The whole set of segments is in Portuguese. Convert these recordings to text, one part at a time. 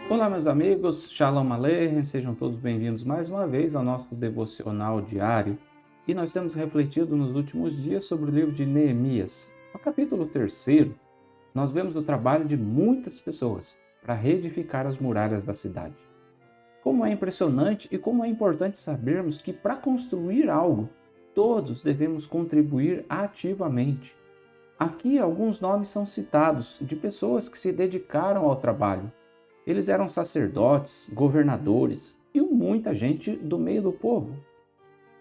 Olá, meus amigos, Shalom Aleichem, sejam todos bem-vindos mais uma vez ao nosso devocional diário. E nós temos refletido nos últimos dias sobre o livro de Neemias. No capítulo 3, nós vemos o trabalho de muitas pessoas para reedificar as muralhas da cidade. Como é impressionante e como é importante sabermos que para construir algo, todos devemos contribuir ativamente. Aqui alguns nomes são citados de pessoas que se dedicaram ao trabalho. Eles eram sacerdotes, governadores e muita gente do meio do povo.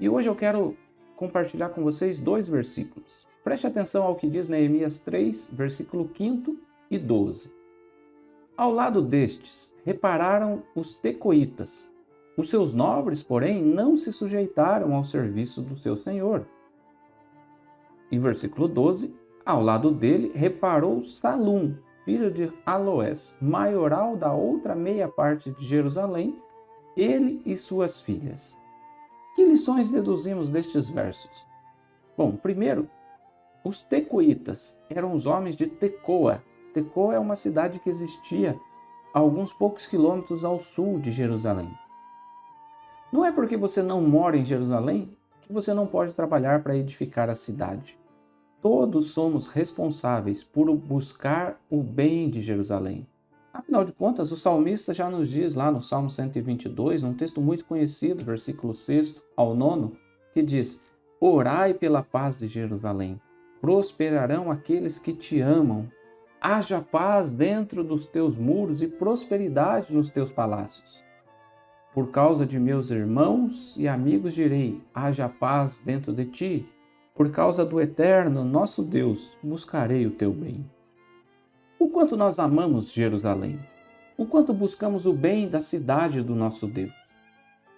E hoje eu quero compartilhar com vocês 2 versículos. Preste atenção ao que diz Neemias 3, versículo 5 e 12. Ao lado destes, repararam os tecoitas. Os seus nobres, porém, não se sujeitaram ao serviço do seu senhor. Em versículo 12, ao lado dele, reparou Salum, filho de Aloés, maioral da outra meia parte de Jerusalém, ele e suas filhas. Que lições deduzimos destes versos? Bom, primeiro, os tecoitas eram os homens de Tecoa. Tecoa é uma cidade que existia a alguns poucos quilômetros ao sul de Jerusalém. Não é porque você não mora em Jerusalém que você não pode trabalhar para edificar a cidade. Todos somos responsáveis por buscar o bem de Jerusalém. Afinal de contas, o salmista já nos diz lá no Salmo 122, num texto muito conhecido, versículo 6 ao 9, que diz: Orai pela paz de Jerusalém, prosperarão aqueles que te amam. Haja paz dentro dos teus muros e prosperidade nos teus palácios. Por causa de meus irmãos e amigos direi: haja paz dentro de ti. Por causa do Eterno, nosso Deus, buscarei o teu bem. O quanto nós amamos Jerusalém, o quanto buscamos o bem da cidade do nosso Deus.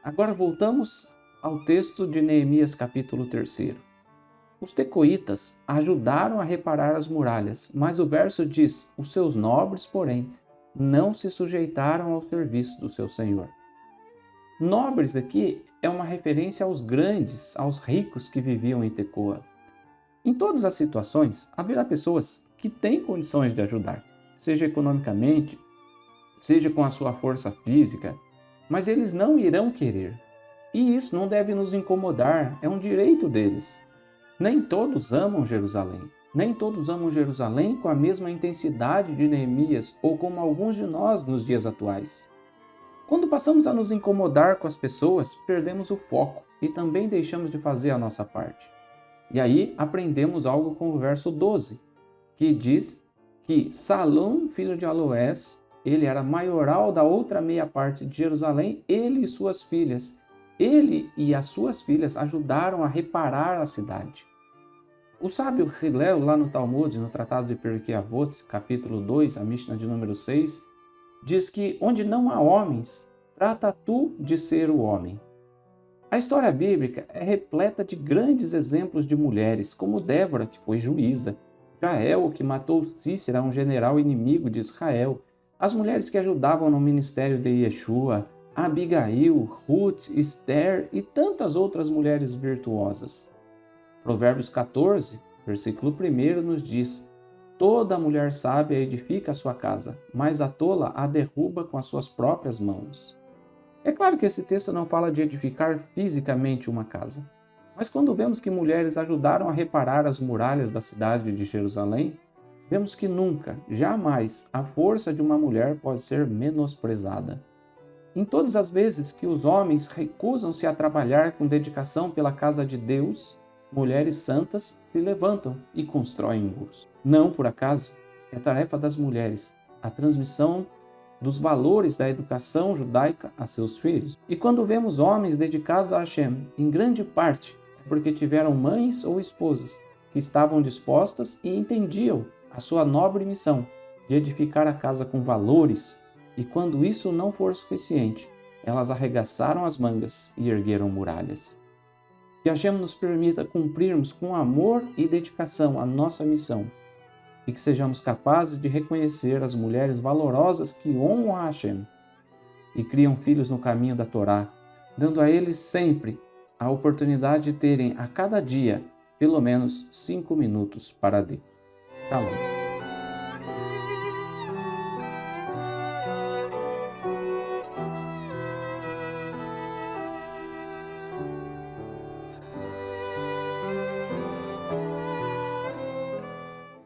Agora voltamos ao texto de Neemias capítulo 3. Os tecoitas ajudaram a reparar as muralhas, mas o verso diz: os seus nobres, porém, não se sujeitaram ao serviço do seu senhor. Nobres aqui é uma referência aos grandes, aos ricos que viviam em Tecoa. Em todas as situações, haverá pessoas que têm condições de ajudar, seja economicamente, seja com a sua força física, mas eles não irão querer. E isso não deve nos incomodar, é um direito deles. Nem todos amam Jerusalém. Nem todos amam Jerusalém com a mesma intensidade de Neemias ou como alguns de nós nos dias atuais. Quando passamos a nos incomodar com as pessoas, perdemos o foco e também deixamos de fazer a nossa parte. E aí aprendemos algo com o verso 12, que diz que Salum, filho de Aloés, ele era maioral da outra meia parte de Jerusalém, ele e suas filhas. Ele e as suas filhas ajudaram a reparar a cidade. O sábio Hillel, lá no Talmud, no Tratado de Pirkei Avot, capítulo 2, a Mishnah de número 6, diz que onde não há homens, trata tu de ser o homem. A história bíblica é repleta de grandes exemplos de mulheres, como Débora, que foi juíza, Jael, que matou Cícera, um general inimigo de Israel, as mulheres que ajudavam no ministério de Yeshua, Abigail, Ruth, Esther e tantas outras mulheres virtuosas. Provérbios 14, versículo 1 nos diz: Toda mulher sábia edifica a sua casa, mas a tola a derruba com as suas próprias mãos. É claro que esse texto não fala de edificar fisicamente uma casa, mas quando vemos que mulheres ajudaram a reparar as muralhas da cidade de Jerusalém, vemos que nunca, jamais, a força de uma mulher pode ser menosprezada. Em todas as vezes que os homens recusam-se a trabalhar com dedicação pela casa de Deus, mulheres santas se levantam e constroem muros. Não por acaso, é tarefa das mulheres a transmissão dos valores da educação judaica a seus filhos. E quando vemos homens dedicados a Hashem, em grande parte é porque tiveram mães ou esposas que estavam dispostas e entendiam a sua nobre missão de edificar a casa com valores, e quando isso não for suficiente, elas arregaçaram as mangas e ergueram muralhas. Que Hashem nos permita cumprirmos com amor e dedicação a nossa missão e que sejamos capazes de reconhecer as mulheres valorosas que honram a Hashem e criam filhos no caminho da Torá, dando a eles sempre a oportunidade de terem a cada dia pelo menos 5 minutos para Deus. Shalom.